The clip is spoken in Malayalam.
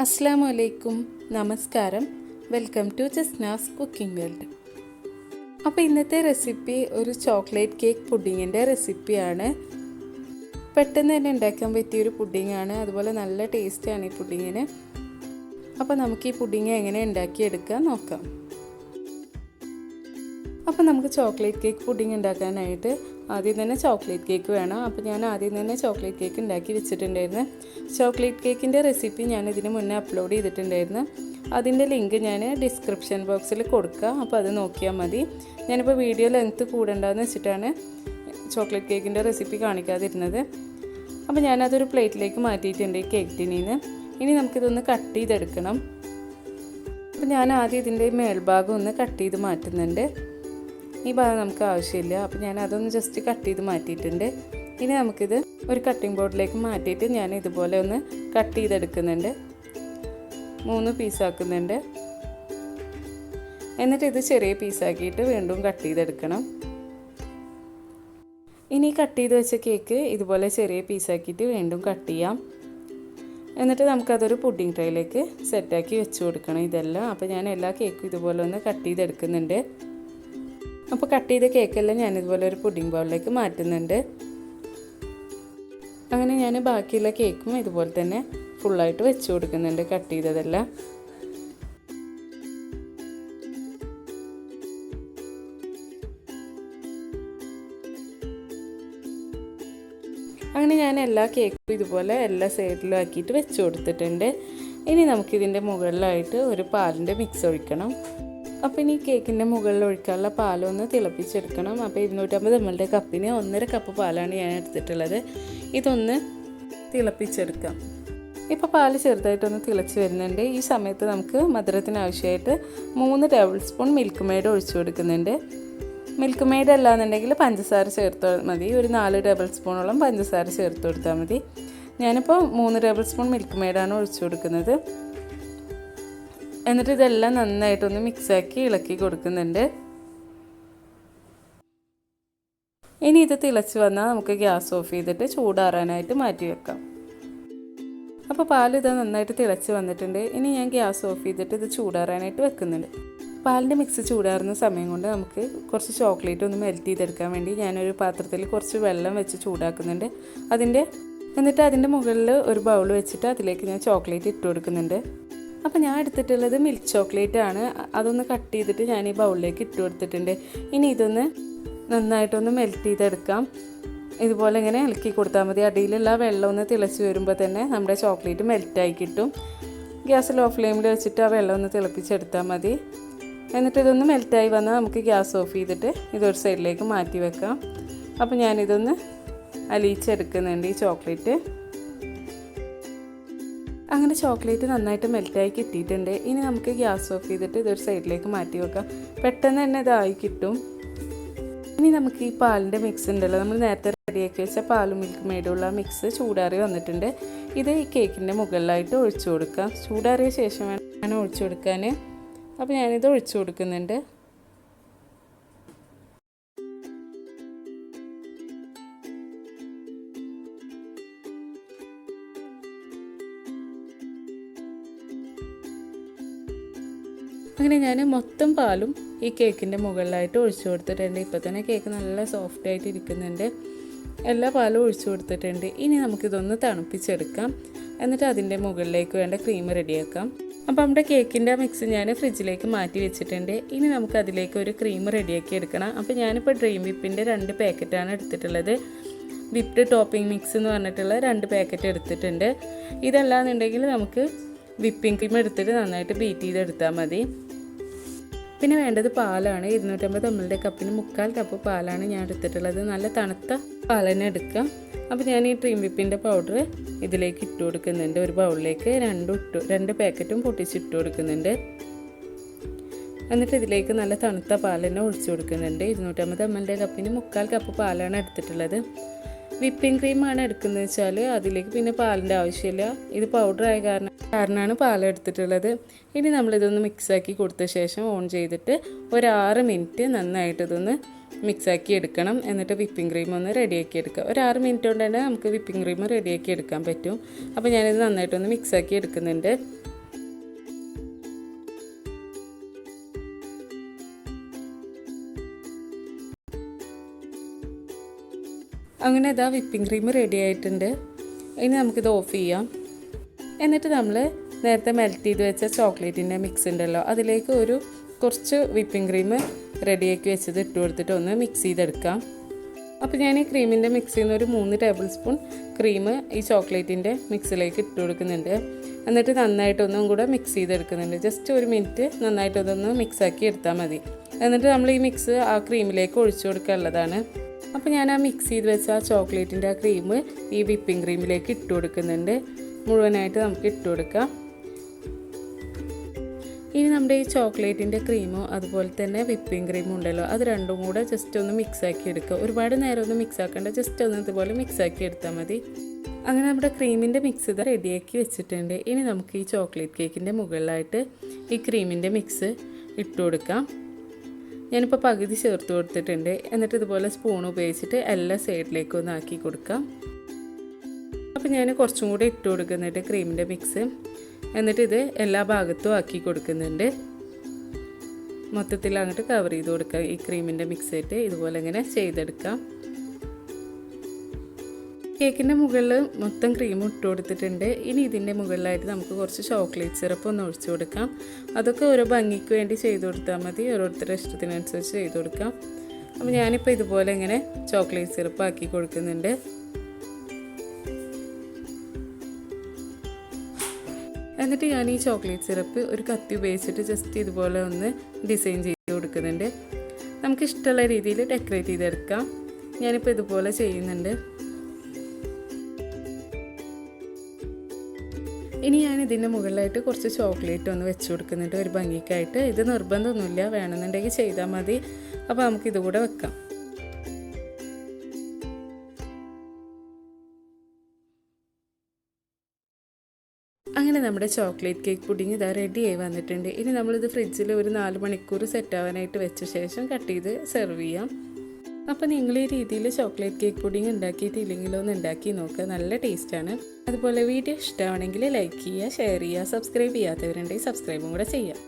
അസ്സലാമു അലൈക്കും, നമസ്കാരം. Welcome to Jasna's cooking world. അപ്പോൾ ഇന്നത്തെ റെസിപ്പി ഒരു ചോക്ലേറ്റ് കേക്ക് പുഡിങ്ങിൻ്റെ റെസിപ്പിയാണ്. പെട്ടെന്ന് തന്നെ ഉണ്ടാക്കാൻ പറ്റിയൊരു പുഡിങ്ങാണ്. അതുപോലെ നല്ല ടേസ്റ്റാണ് ഈ പുഡിങ്ങിന്. അപ്പോൾ നമുക്ക് ഈ പുഡിങ് എങ്ങനെ ഉണ്ടാക്കിയെടുക്കാൻ നോക്കാം. അപ്പോൾ നമുക്ക് ചോക്ലേറ്റ് കേക്ക് പുഡിങ് ഉണ്ടാക്കാനായിട്ട് ആദ്യം തന്നെ ചോക്ലേറ്റ് കേക്ക് വേണം. അപ്പോൾ ഞാൻ ആദ്യം തന്നെ ചോക്ലേറ്റ് കേക്ക് ഉണ്ടാക്കി വെച്ചിട്ടുണ്ടായിരുന്നു. ചോക്ലേറ്റ് കേക്കിൻ്റെ റെസിപ്പി ഞാൻ ഇതിന് മുന്നേ അപ്ലോഡ് ചെയ്തിട്ടുണ്ടായിരുന്നു. അതിൻ്റെ ലിങ്ക് ഞാൻ ഡിസ്ക്രിപ്ഷൻ ബോക്സിൽ കൊടുക്കുക. അപ്പോൾ അത് നോക്കിയാൽ മതി. ഞാനിപ്പോൾ വീഡിയോ ലെങ്ത്ത് കൂടണ്ടെന്ന് വെച്ചിട്ടാണ് ചോക്ലേറ്റ് കേക്കിൻ്റെ റെസിപ്പി കാണിക്കാതിരുന്നത്. അപ്പോൾ ഞാനതൊരു പ്ലേറ്റിലേക്ക് മാറ്റിയിട്ടുണ്ട് ഈ കേക്ക് ടിന്നിന്ന്. ഇനി നമുക്കിതൊന്ന് കട്ട് ചെയ്തെടുക്കണം. അപ്പോൾ ഞാൻ ആദ്യം ഇതിൻ്റെ മേൽഭാഗം ഒന്ന് കട്ട് ചെയ്ത് മാറ്റുന്നുണ്ട്. ഈ ഭാഗം നമുക്ക് ആവശ്യമില്ല. അപ്പോൾ ഞാൻ അതൊന്ന് ജസ്റ്റ് കട്ട് ചെയ്ത് മാറ്റിയിട്ടുണ്ട്. ഇനി നമുക്കിത് ഒരു കട്ടിംഗ് ബോർഡിലേക്ക് മാറ്റിയിട്ട് ഞാൻ ഇതുപോലെ ഒന്ന് കട്ട് ചെയ്തെടുക്കുന്നുണ്ട്. 3 പീസാക്കുന്നുണ്ട്. എന്നിട്ട് ഇത് ചെറിയ പീസാക്കിയിട്ട് വീണ്ടും കട്ട് ചെയ്തെടുക്കണം. ഇനി കട്ട് ചെയ്ത് വെച്ച കേക്ക് ഇതുപോലെ ചെറിയ പീസാക്കിയിട്ട് വീണ്ടും കട്ട് ചെയ്യാം. എന്നിട്ട് നമുക്കതൊരു പുഡിംഗ് ട്രേയിലേക്ക് സെറ്റാക്കി വെച്ച് കൊടുക്കണം ഇതെല്ലാം. അപ്പോൾ ഞാൻ എല്ലാ കേക്കും ഇതുപോലെ ഒന്ന് കട്ട് ചെയ്തെടുക്കുന്നുണ്ട്. അപ്പോൾ കട്ട് ചെയ്ത കേക്കെല്ലാം ഞാനിതുപോലെ ഒരു പുഡിംഗ് ബൗളിലേക്ക് മാറ്റുന്നുണ്ട്. അങ്ങനെ ഞാൻ ബാക്കിയുള്ള കേക്കും ഇതുപോലെ തന്നെ ഫുള്ളായിട്ട് വെച്ച് കൊടുക്കുന്നുണ്ട് കട്ട് ചെയ്തതെല്ലാം. അങ്ങനെ ഞാൻ എല്ലാ കേക്കും ഇതുപോലെ എല്ലാ സൈഡിലും ആക്കിയിട്ട് വെച്ച് കൊടുത്തിട്ടുണ്ട്. ഇനി നമുക്കിതിൻ്റെ മുകളിലായിട്ട് ഒരു പാലിൻ്റെ മിക്സ് ഒഴിക്കണം. അപ്പോൾ ഇനി കേക്കിൻ്റെ മുകളിൽ ഒഴിക്കാനുള്ള പാലൊന്ന് തിളപ്പിച്ചെടുക്കണം. അപ്പോൾ 250 ml കപ്പിന് 1.5 കപ്പ് പാലാണ് ഞാൻ എടുത്തിട്ടുള്ളത്. ഇതൊന്ന് തിളപ്പിച്ചെടുക്കാം. ഇപ്പോൾ പാല് ചെറുതായിട്ടൊന്ന് തിളച്ച് വരുന്നുണ്ട്. ഈ സമയത്ത് നമുക്ക് മധുരത്തിന് ആവശ്യമായിട്ട് 3 ടേബിൾ സ്പൂൺ മിൽക്ക് മെയ്ഡ് ഒഴിച്ചു കൊടുക്കുന്നുണ്ട്. മിൽക്ക് മെയ്ഡ് അല്ലാന്നുണ്ടെങ്കിൽ പഞ്ചസാര ചേർത്താൽ മതി. ഒരു 4 ടേബിൾ സ്പൂണോളം പഞ്ചസാര ചേർത്ത് കൊടുത്താൽ മതി. ഞാനിപ്പോൾ 3 ടേബിൾ സ്പൂൺ മിൽക്ക് മെയ്ഡാണ് ഒഴിച്ചു കൊടുക്കുന്നത്. എന്നിട്ട് ഇതെല്ലാം നന്നായിട്ടൊന്ന് മിക്സാക്കി ഇളക്കി കൊടുക്കുന്നുണ്ട്. ഇനി ഇത് തിളച്ച് വന്നാൽ നമുക്ക് ഗ്യാസ് ഓഫ് ചെയ്തിട്ട് ചൂടാറാനായിട്ട് മാറ്റി വെക്കാം. അപ്പോൾ പാൽ ഇത് നന്നായിട്ട് തിളച്ച് വന്നിട്ടുണ്ട്. ഇനി ഞാൻ ഗ്യാസ് ഓഫ് ചെയ്തിട്ട് ഇത് ചൂടാറാനായിട്ട് വെക്കുന്നുണ്ട്. പാലിൻ്റെ മിക്സ് ചൂടാറുന്ന സമയം കൊണ്ട് നമുക്ക് കുറച്ച് ചോക്ലേറ്റ് ഒന്ന് മെൽറ്റ് ചെയ്തെടുക്കാൻ വേണ്ടി ഞാനൊരു പാത്രത്തിൽ കുറച്ച് വെള്ളം വെച്ച് ചൂടാക്കുന്നുണ്ട്. എന്നിട്ട് അതിൻ്റെ മുകളിൽ ഒരു ബൗൾ വെച്ചിട്ട് അതിലേക്ക് ഞാൻ ചോക്ലേറ്റ് ഇട്ട് കൊടുക്കുന്നുണ്ട്. അപ്പോൾ ഞാൻ എടുത്തിട്ടുള്ളത് മിൽക്ക് ചോക്ലേറ്റ് ആണ്. അതൊന്ന് കട്ട് ചെയ്തിട്ട് ഞാൻ ഈ ബൗളിലേക്ക് ഇട്ട് കൊടുത്തിട്ടുണ്ട്. ഇനി ഇതൊന്ന് നന്നായിട്ടൊന്ന് മെൽറ്റ് ചെയ്തെടുക്കാം. ഇതുപോലെ ഇങ്ങനെ ഇളക്കി കൊടുത്താൽ മതി. അടിയിലുള്ള വെള്ളം ഒന്ന് തിളച്ച് വരുമ്പോൾ തന്നെ നമ്മുടെ ചോക്ലേറ്റ് മെൽറ്റായി കിട്ടും. ഗ്യാസ് ലോ ഫ്ലെയിമിൽ വെച്ചിട്ട് ആ വെള്ളം ഒന്ന് തിളപ്പിച്ചെടുത്താൽ മതി. എന്നിട്ട് ഇതൊന്ന് മെൽറ്റായി വന്നാൽ നമുക്ക് ഗ്യാസ് ഓഫ് ചെയ്തിട്ട് ഇതൊരു സൈഡിലേക്ക് മാറ്റി വെക്കാം. അപ്പോൾ ഞാനിതൊന്ന് അലിയിച്ചെടുക്കുന്നുണ്ട് ഈ ചോക്ലേറ്റ്. അങ്ങനെ ചോക്ലേറ്റ് നന്നായിട്ട് മെൽറ്റായി കിട്ടിയിട്ടുണ്ട്. ഇനി നമുക്ക് ഗ്യാസ് ഓഫ് ചെയ്തിട്ട് ഇതൊരു സൈഡിലേക്ക് മാറ്റി വെക്കാം. പെട്ടെന്ന് തന്നെ ഇതായി കിട്ടും. ഇനി നമുക്ക് ഈ പാലിൻ്റെ മിക്സ് ഉണ്ടല്ലോ, നമ്മൾ നേരത്തെ റെഡിയാക്കി വെച്ച പാലും മിൽക്ക് മെയ്ഡുള്ള മിക്സ് ചൂടാറി വന്നിട്ടുണ്ട്. ഇത് ഈ കേക്കിൻ്റെ മുകളിലായിട്ട് ഒഴിച്ചു കൊടുക്കാം. ചൂടാറിയ ശേഷം വേണം ഒഴിച്ചു കൊടുക്കാൻ. അപ്പോൾ ഞാനിത് ഒഴിച്ചു കൊടുക്കുന്നുണ്ട്. അങ്ങനെ ഞാൻ മൊത്തം പാലും ഈ കേക്കിൻ്റെ മുകളിലായിട്ട് ഒഴിച്ചു കൊടുത്തിട്ടുണ്ട്. ഇപ്പോൾ തന്നെ കേക്ക് നല്ല സോഫ്റ്റായിട്ട് ഇരിക്കുന്നുണ്ട്. എല്ലാ പാലും ഒഴിച്ചു കൊടുത്തിട്ടുണ്ട്. ഇനി നമുക്കിതൊന്ന് തണുപ്പിച്ചെടുക്കാം. എന്നിട്ട് അതിൻ്റെ മുകളിലേക്ക് വേണ്ട ക്രീം റെഡിയാക്കാം. അപ്പോൾ നമ്മുടെ കേക്കിൻ്റെ മിക്സ് ഞാൻ ഫ്രിഡ്ജിലേക്ക് മാറ്റി വെച്ചിട്ടുണ്ട്. ഇനി നമുക്ക് അതിലേക്ക് ഒരു ക്രീം റെഡിയാക്കി എടുക്കണം. അപ്പോൾ ഞാനിപ്പോൾ ഡ്രീം വിപ്പിൻ്റെ 2 പാക്കറ്റാണ് എടുത്തിട്ടുള്ളത്. വിപ്ഡ് ടോപ്പിംഗ് മിക്സ് എന്ന് പറഞ്ഞിട്ടുള്ള 2 പാക്കറ്റ് എടുത്തിട്ടുണ്ട്. ഇതല്ലാന്നുണ്ടെങ്കിൽ നമുക്ക് വിപ്പിംഗ് ക്രീം എടുത്തിട്ട് നന്നായിട്ട് ബീറ്റ് ചെയ്തെടുത്താൽ മതി. പിന്നെ വേണ്ടത് പാലാണ്. 250 ml കപ്പിന് 3/4 കപ്പ് പാലാണ് ഞാൻ എടുത്തിട്ടുള്ളത്. നല്ല തണുത്ത പാൽ തന്നെ എടുക്കാം. അപ്പോൾ ഞാൻ ഈ ഡ്രീം വിപ്പിൻ്റെ പൗഡർ ഇതിലേക്ക് ഇട്ട് കൊടുക്കുന്നുണ്ട്. ഒരു ബൗളിലേക്ക് 2 പാക്കറ്റും പൊട്ടിച്ചിട്ട് കൊടുക്കുന്നുണ്ട്. എന്നിട്ട് ഇതിലേക്ക് നല്ല തണുത്ത പാൽ തന്നെ ഒഴിച്ചു കൊടുക്കുന്നുണ്ട്. 250 ml കപ്പിന് 3/4 കപ്പ് പാലാണ് എടുത്തിട്ടുള്ളത്. വിപ്പിംഗ് ക്രീമാണ് എടുക്കുന്നത് വെച്ചാൽ അതിലേക്ക് പിന്നെ പാലിൻ്റെ ആവശ്യമില്ല. ഇത് പൗഡർ ആയ കാരണമാണ് പാലെടുത്തിട്ടുള്ളത്. ഇനി നമ്മളിതൊന്ന് മിക്സാക്കി കൊടുത്ത ശേഷം ഓൺ ചെയ്തിട്ട് ഒരു 6 മിനിറ്റ് നന്നായിട്ട് ഇതൊന്ന് മിക്സാക്കി എടുക്കണം. എന്നിട്ട് വിപ്പിംഗ് ക്രീം ഒന്ന് റെഡിയാക്കി എടുക്കുക. ഒരു 6 മിനിറ്റ് കൊണ്ട് തന്നെ നമുക്ക് വിപ്പിംഗ് ക്രീം റെഡിയാക്കി എടുക്കാൻ പറ്റും. അപ്പോൾ ഞാനിത് നന്നായിട്ടൊന്ന് മിക്സാക്കി എടുക്കുന്നുണ്ട്. അങ്ങനെ ഇതാ വിപ്പിംഗ് ക്രീം റെഡി ആയിട്ടുണ്ട്. ഇനി നമുക്കിത് ഓഫ് ചെയ്യാം. എന്നിട്ട് നമ്മൾ നേരത്തെ മെൽറ്റ് ചെയ്ത് വെച്ച ചോക്ലേറ്റിൻ്റെ മിക്സ് ഉണ്ടല്ലോ, അതിലേക്ക് കുറച്ച് വിപ്പിംഗ് ക്രീം റെഡിയാക്കി വെച്ചത് ഇട്ട് കൊടുത്തിട്ട് ഒന്ന് മിക്സ് ചെയ്തെടുക്കാം. അപ്പോൾ ഞാൻ ഈ ക്രീമിൻ്റെ മിക്സിൽ നിന്ന് ഒരു 3 ടേബിൾ സ്പൂൺ ക്രീം ഈ ചോക്ലേറ്റിൻ്റെ മിക്സിലേക്ക് ഇട്ട് കൊടുക്കുന്നുണ്ട്. എന്നിട്ട് നന്നായിട്ടൊന്നും കൂടെ മിക്സ് ചെയ്തെടുക്കുന്നുണ്ട്. ജസ്റ്റ് 1 മിനിറ്റ് നന്നായിട്ടൊന്ന് മിക്സാക്കി എടുത്താൽ മതി. എന്നിട്ട് നമ്മൾ ഈ മിക്സ് ആ ക്രീമിലേക്ക് ഒഴിച്ചു കൊടുക്കാനുള്ളതാണ്. അപ്പോൾ ഞാൻ ആ മിക്സ് ചെയ്ത് വെച്ച ആ ചോക്ലേറ്റിൻ്റെ ആ ക്രീം ഈ വിപ്പിംഗ് ക്രീമിലേക്ക് ഇട്ട് കൊടുക്കുന്നുണ്ട്. മുഴുവനായിട്ട് നമുക്ക് ഇട്ട് കൊടുക്കാം. ഇനി നമ്മുടെ ഈ ചോക്ലേറ്റിൻ്റെ ക്രീമോ അതുപോലെ തന്നെ വിപ്പിംഗ് ക്രീമും ഉണ്ടല്ലോ, അത് രണ്ടും കൂടെ ജസ്റ്റ് ഒന്ന് മിക്സാക്കി എടുക്കുക. ഒരുപാട് നേരം ഒന്നും മിക്സ് ആക്കേണ്ട, ജസ്റ്റ് ഒന്ന് ഇതുപോലെ മിക്സാക്കി എടുത്താൽ മതി. അങ്ങനെ നമ്മുടെ ക്രീമിൻ്റെ മിക്സ് ഇത് റെഡിയാക്കി വെച്ചിട്ടുണ്ട്. ഇനി നമുക്ക് ഈ ചോക്ലേറ്റ് കേക്കിൻ്റെ മുകളിലായിട്ട് ഈ ക്രീമിൻ്റെ മിക്സ് ഇട്ട് കൊടുക്കാം. ഞാനിപ്പോൾ പകുതി ചേർത്ത് കൊടുത്തിട്ടുണ്ട്. എന്നിട്ട് ഇതുപോലെ സ്പൂൺ ഉപയോഗിച്ചിട്ട് എല്ലാ സൈഡിലേക്കും ഒന്ന് ആക്കി കൊടുക്കാം. അപ്പോൾ ഞാൻ കുറച്ചും കൂടെ ഇട്ട് കൊടുക്കുന്നുണ്ട് ക്രീമിൻ്റെ മിക്സ്. എന്നിട്ട് ഇത് എല്ലാ ഭാഗത്തും ആക്കി കൊടുക്കുന്നുണ്ട്. മൊത്തത്തിൽ അങ്ങോട്ട് കവർ ചെയ്ത് കൊടുക്കാം. ഈ ക്രീമിൻ്റെ മിക്സായിട്ട് ഇതുപോലെ ഇങ്ങനെ ചെയ്തെടുക്കാം. കേക്കിൻ്റെ മുകളിൽ മൊത്തം ക്രീം ഇട്ട് കൊടുത്തിട്ടുണ്ട്. ഇനി ഇതിൻ്റെ മുകളിലായിട്ട് നമുക്ക് കുറച്ച് ചോക്ലേറ്റ് സിറപ്പ് ഒന്ന് ഒഴിച്ചു കൊടുക്കാം. അതൊക്കെ ഓരോ ഭംഗിക്ക് വേണ്ടി ചെയ്ത് കൊടുത്താൽ മതി. ഓരോരുത്തരുടെ ഇഷ്ടത്തിനനുസരിച്ച് ചെയ്ത് കൊടുക്കാം. അപ്പോൾ ഞാനിപ്പോൾ ഇതുപോലെ ഇങ്ങനെ ചോക്ലേറ്റ് സിറപ്പ് ആക്കി കൊടുക്കുന്നുണ്ട്. എന്നിട്ട് ഞാൻ ഈ ചോക്ലേറ്റ് സിറപ്പ് ഒരു കത്തി ഉപയോഗിച്ചിട്ട് ജസ്റ്റ് ഇതുപോലെ ഒന്ന് ഡിസൈൻ ചെയ്ത് കൊടുക്കുന്നുണ്ട്. നമുക്ക് ഇഷ്ടമുള്ള രീതിയിൽ ഡെക്കറേറ്റ് ചെയ്തെടുക്കാം. ഞാനിപ്പോൾ ഇതുപോലെ ചെയ്യുന്നുണ്ട്. ഇനി ഞാൻ ഇതിൻ്റെ മുകളിലായിട്ട് കുറച്ച് ചോക്ലേറ്റ് ഒന്ന് വെച്ച് കൊടുക്കുന്നുണ്ട് ഒരു ഭംഗിക്കായിട്ട്. ഇത് നിർബന്ധമൊന്നുമില്ല, വേണമെന്നുണ്ടെങ്കിൽ ചെയ്താൽ മതി. അപ്പോൾ നമുക്കിതുകൂടെ വെക്കാം. അങ്ങനെ നമ്മുടെ ചോക്ലേറ്റ് കേക്ക് പുഡിങ് ഇതാ റെഡി ആയി വന്നിട്ടുണ്ട്. ഇനി നമ്മളിത് ഫ്രിഡ്ജിൽ ഒരു 4 മണിക്കൂർ സെറ്റ് ആവാനായിട്ട് വെച്ച ശേഷം കട്ട് ചെയ്ത് സെർവ് ചെയ്യാം. അപ്പോൾ നിങ്ങൾ ഈ രീതിയിൽ ചോക്ലേറ്റ് കേക്ക് പുഡിങ് ഉണ്ടാക്കിയിട്ടില്ലെങ്കിലോ ഒന്ന് ഉണ്ടാക്കി നോക്കുക. നല്ല ടേസ്റ്റാണ്. അതുപോലെ വീഡിയോ ഇഷ്ടമാണെങ്കിൽ ലൈക്ക് ചെയ്യുക, ഷെയർ ചെയ്യുക, സബ്സ്ക്രൈബ് ചെയ്യാത്തവരുണ്ടെങ്കിൽ സബ്സ്ക്രൈബും കൂടെ ചെയ്യാം.